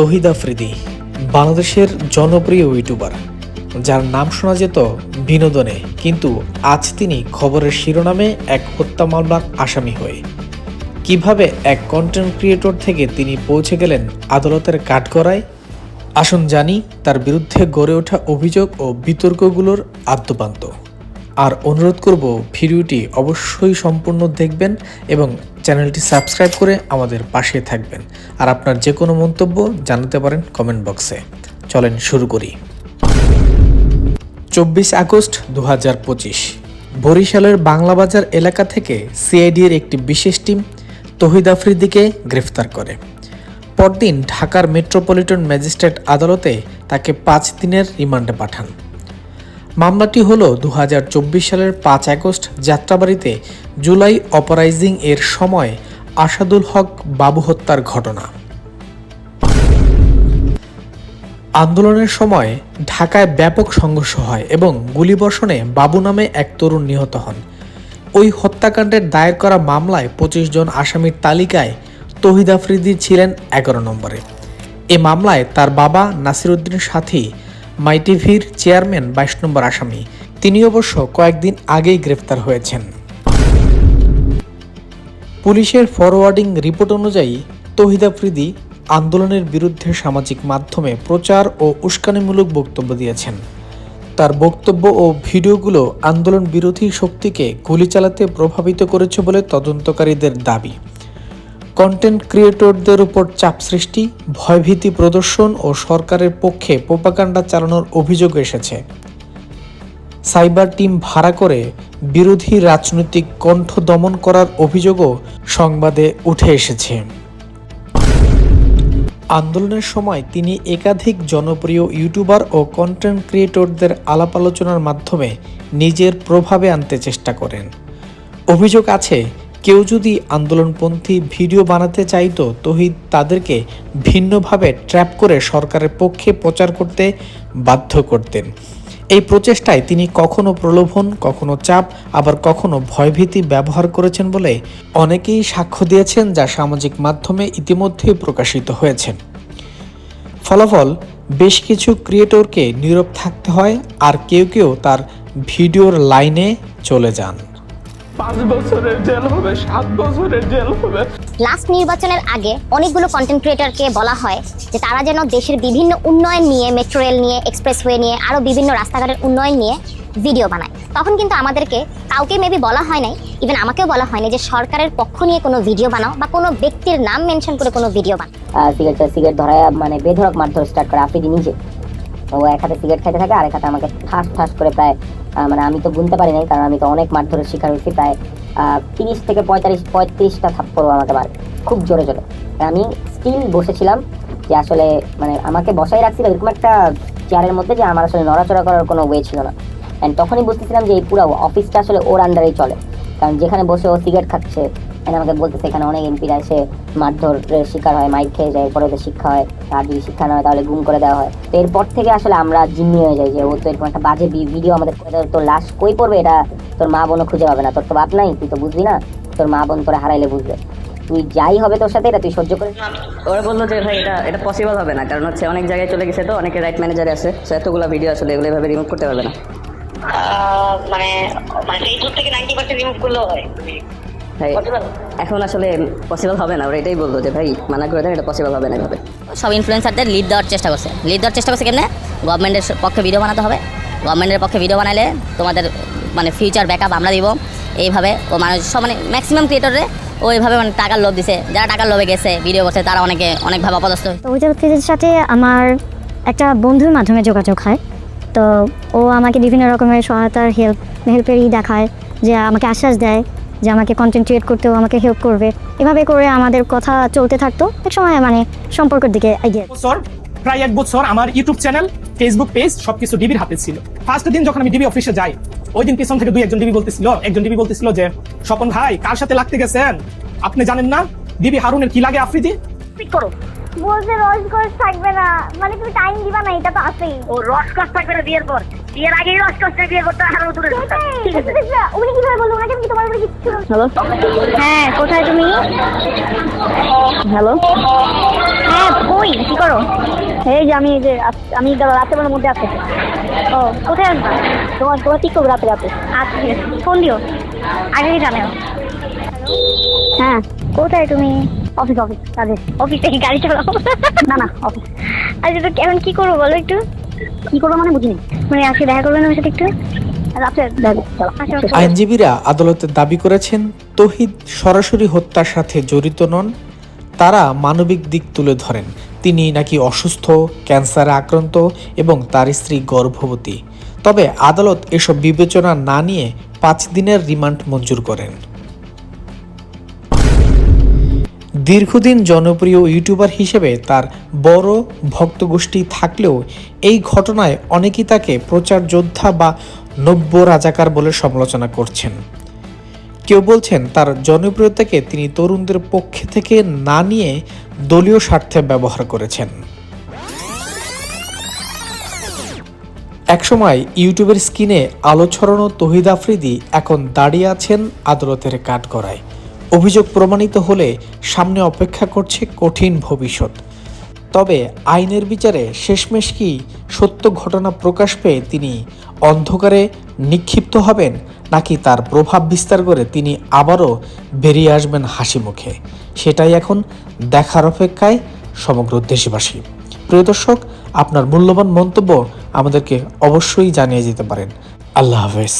তৌহিদ আফ্রিদি বাংলাদেশের জনপ্রিয় ইউটিউবার, যার নাম শোনা যেত বিনোদনে, কিন্তু আজ তিনি খবরের শিরোনামে এক হত্যা মামলার আসামি হয়ে। কিভাবে এক কন্টেন্ট ক্রিয়েটর থেকে তিনি পৌঁছে গেলেন আদালতের কাঠগড়ায়, আসুন জানি তার বিরুদ্ধে গড়ে ওঠা অভিযোগ ও বিতর্কগুলোর আদ্যোপান্ত। আর অনুরোধ করব ভিডিওটি অবশ্যই সম্পূর্ণ দেখবেন এবং চ্যানেলটি সাবস্ক্রাইব করে আমাদের পাশে থাকবেন। আর আপনার যে কোনো মন্তব্য জানাতে পারেন কমেন্ট বক্সে। চলেন শুরু করি। 24 আগস্ট 2025 বরিশালের বাংলাবাজার এলাকা থেকে সিআইডির একটি বিশেষ টিম তৌহিদ আফ্রিদিকে গ্রেফতার করে। পরদিন ঢাকার মেট্রোপলিটন ম্যাজিস্ট্রেট আদালতে তাকে 5 দিনের রিমান্ডে পাঠান। মামলাটি হল 2024 সালের 5 আগস্ট যাত্রাবাড়িতে জুলাই অপরাইজিং এর সময় আসাদুল হক বাবু হত্যার ঘটনা। আন্দোলনের সময় ঢাকায় ব্যাপক সংঘর্ষ হয় এবং গুলিবর্ষণে বাবু নামে এক তরুণ নিহত হন। ওই হত্যাকাণ্ডের দায়ের করা মামলায় 25 জন আসামির তালিকায় তৌহিদ আফ্রিদি ছিলেন 11 নম্বরে। এ মামলায় তার বাবা নাসির উদ্দিনের সাথী মাইটিভির চেয়ারম্যান 22 নম্বর আসামি। তিনি অবশ্য কয়েকদিন আগেই গ্রেফতার হয়েছেন। পুলিশের ফরওয়ার্ডিং রিপোর্ট অনুযায়ী তৌহিদ আফ্রিদি আন্দোলনের বিরুদ্ধে সামাজিক মাধ্যমে প্রচার ও উস্কানিমূলক বক্তব্য দিয়েছেন। তার বক্তব্য ও ভিডিওগুলো আন্দোলন বিরোধী শক্তিকে গুলি চালাতে প্রভাবিত করেছে বলে তদন্তকারীদের দাবি। কন্টেন্ট ক্রিয়েটরদের উপর চাপ সৃষ্টি, ভয়ভীতি প্রদর্শন ও সরকারের পক্ষে প্রোপাগান্ডা চালানোর অভিযোগ এসেছে। সাইবার টিম ভাড়া করে বিরোধী রাজনৈতিক কণ্ঠ দমন করার অভিযোগও সংবাদে উঠে এসেছে। আন্দোলনের সময় তিনি একাধিক জনপ্রিয় ইউটিউবার ও কন্টেন্ট ক্রিয়েটরদের আলাপ আলোচনার মাধ্যমে নিজের প্রভাবে আনতে চেষ্টা করেন। অভিযোগ আছে, কেউ যদি আন্দোলনপন্থী ভিডিও বানাতে চাইতো, তৌহিদ তাদেরকে ভিন্নভাবে ট্র্যাপ করে সরকারের পক্ষে প্রচার করতে বাধ্য করতেন। এই প্রচেষ্টায় তিনি কখনো প্রলোভন, কখনো চাপ, আবার কখনো ভয়ভীতি ব্যবহার করেছেন বলে অনেকেই সাক্ষ্য দিয়েছেন, যা সামাজিক মাধ্যমে ইতিমধ্যেই প্রকাশিত হয়েছে। ফলাফল, বেশ কিছু ক্রিয়েটরকে নীরব থাকতে হয়, আর কেউ কেউ তার ভিডিওর লাইনে চলে যান। 5 বছরের জেল হবে, 7 বছরের জেল হবে। লাস্ট নির্বাচনের আগে অনেকগুলো কন্টেন্ট ক্রিয়েটরকে বলা হয় যে তারা যেন দেশের বিভিন্ন উন্নয়ন নিয়ে, মেট্রো রেল নিয়ে, এক্সপ্রেসওয়ে নিয়ে, আরও বিভিন্ন রাস্তাঘাটের উন্নয়ন নিয়ে ভিডিও বানায়। তখন কিন্তু আমাদেরকে কাউকে মেবি বলা হয় নাই, ইভেন আমাকেও বলা হয়নি যে সরকারের পক্ষ নিয়ে কোনো ভিডিও বানাও বা কোনো ব্যক্তির নাম মেনশন করে কোনো ভিডিও বানাও। সিগারেট ধরায় মানে বেধড়ক মারধর স্টার্ট করে আফ্রিদি নিজে। ও এক হাতে সিগারেট খাইতে থাকে, আর এক হাতে আমাকে ঠাস করে প্রায় মানে আমি তো গুনতে পারি নাই, কারণ আমি তো অনেক মারধরের শিকার হয়েছি। প্রায় 30 থেকে 35টা থাপ্পড় আমাকে মারে, খুব জোরে। আমি স্টিল বসেছিলাম, যে আসলে মানে আমাকে বসাই রাখছিল এরকম একটা চেয়ারের মধ্যে, যে আমার আসলে নড়াচড়া করার কোনো ওয়ে ছিল না। অ্যান্ড তখনই বুঝতেছিলাম যে এই পুরো অফিসটা আসলে ওর আন্ডারেই চলে, কারণ যেখানে বসে ও সিগারেট খাচ্ছে, আমাকে বলতেছে এখানে অনেক এমপিরা এসে মারধরের শিকার হয়, মাইক খেয়ে যায়, এরপরে ওদের শিক্ষা হয়, আর যদি শিক্ষা না হয় তাহলে গুম করে দেওয়া হয়। তো এরপর থেকে আসলে আমরা জিম্মি হয়ে যাই যে ও তো এরকম একটা বাজে ভিডিও আমাদের করে দেয়, তোর লাশ কই পড়বে, এটা তোর মা বোনও খুঁজে পাবে না, তোর তো বাপ নাই, তুই তো বুঝবি না, তোর মা বোন তোরা হারাইলে বুঝবে, তুই যাই হবে তোর সাথে এটা তুই সহ্য করে। ওরা বললো যে ভাই এটা পসিবল হবে না, কারণ হচ্ছে অনেক জায়গায় চলে গেছে, তো অনেকে রাইট ম্যানেজারে আছে, সো এতগুলো ভিডিও আসলে এগুলো এভাবে রিমুভ করতে পারবে না। মানে ফেসবুক থেকে 90% রিমুভ করলেও হয় ভাই এখন আসলে পসিবল হবে না, ওরা এটাই বললো যে ভাই মানা করে দেন, এটা পসিবল হবে না এভাবে। সব ইনফ্লুয়েন্সারদের লিড দেওয়ার চেষ্টা করছে কেমনে? গভর্নমেন্টের পক্ষে ভিডিও বানাতে হবে, গভর্নমেন্টের পক্ষে ভিডিও বানাইলে তোমাদের মানে ফিউচার ব্যাকআপ আমরা দিব, এইভাবে ও মানুষ সব মানে ম্যাক্সিমাম ক্রিয়েটরে ও এইভাবে মানে টাকার লোভ দিছে। যারা টাকার লোভে গেছে ভিডিও করছে তারা অনেকভাবে অপদস্থ। তৌহিদ আফ্রিদির সাথে আমার একটা বন্ধুর মাধ্যমে যোগাযোগ হয়, তো ও আমাকে বিভিন্ন রকমের সহায়তার হেল্পেরই দেখায়, যে আমাকে আশ্বাস দেয় যে আমাকে কন্টেন্ট ক্রিয়েট করতেও আমাকে হেল্প করবে। এভাবে করে আমাদের কথা চলতে থাকতো, এক সময় মানে সম্পর্কের দিকে এগিয়ে। প্রায় 1 বছর আমার ইউটিউব চ্যানেল, ফেসবুক পেজ সবকিছু ডিবির হাতে ছিল। ফার্স্ট দিন যখন আমি ডিবি অফিসে যাই, ওই দিন পিছন থেকে একজন ডিবি বলতেছিল যে স্বপন ভাই কার সাথে লাগতে গেছেন, আপনি জানেন না ডিবি হারুনের কি লাগে আফ্রিদি? পিক করো, বলছে রসকস থাকবে না, মানে তুমি টাইম দিবা না, এটা তো আছেই। ও রসকস থাকবে না বিয়ের পর, বিয়ের আগেই রসকস থাকবে, বিয়ের পর তো আরো দূরে ঠিক আছে, উনি কিভাবে বললো? ওনাকে আমি কি তোমার উপরে কিচ্ছু। হ্যালো, হ্যাঁ কোথায় তুমি? হ্যালো, হ্যাঁ কই, কি করো? এই যে আমি রাতের মধ্যে আছি। ও কোথায় আসবা? তোমার ঠিক করবো রাতে। আচ্ছা ঠিক আছে, ফোন দিও, আগে জানাও। হ্যাঁ কোথায় তুমি? অফিস কাজে। অফিস থেকে গাড়ি চালাও? না অফিস। আচ্ছা তো এখন কি করবো বলো একটু? কি করবো মানে বুঝিনি। মানে আজকে দেখা করবেন আমার সাথে একটু রাতে? আইনজীবীরা আদালতে দাবি করেছেন তৌহিদ সরাসরি হত্যার সাথে জড়িত নন। তারা মানবিক দিক তুলে ধরেন। তিনি নাকি অসুস্থ, ক্যান্সারে আক্রান্ত এবং তার স্ত্রী গর্ভবতী। তবে আদালত এসব বিবেচনা না নিয়ে 5 দিনের রিমান্ড মঞ্জুর করেন। দীর্ঘদিন জনপ্রিয় ইউটিউবার হিসেবে তার বড় ভক্তগোষ্ঠী থাকলেও এই ঘটনায় অনেকেই তাকে প্রচার যোদ্ধা বা নব্য রাজাকার বলে সমালোচনা করছেন। কেউ বলছেন তার জনপ্রিয়তাকে তিনি তরুণদের পক্ষে থেকে না নিয়ে দলীয় স্বার্থে ব্যবহার করেছেন। একসময় ইউটিউবের স্ক্রিনে আলো ছড়ানো তৌহিদ আফ্রিদি এখন দাঁড়িয়ে আছেন আদালতের কাঠগড়ায়। অভিযোগ প্রমাণিত হলে সামনে অপেক্ষা করছে কঠিন ভবিষ্যৎ। তবে আইনের বিচারে শেষমেশ কি সত্য ঘটনা প্রকাশ পেয়ে তিনি অন্ধকারে নিক্ষিপ্ত হবেন, নাকি তার প্রভাব বিস্তার করে তিনি আবারও বেরিয়ে আসবেন হাসি মুখে? সেটাই এখন দেখার অপেক্ষায় সমগ্র দেশবাসী। প্রিয় দর্শক, আপনার মূল্যবান মন্তব্য আমাদেরকে অবশ্যই জানিয়ে যেতে পারেন। আল্লাহ হাফেজ।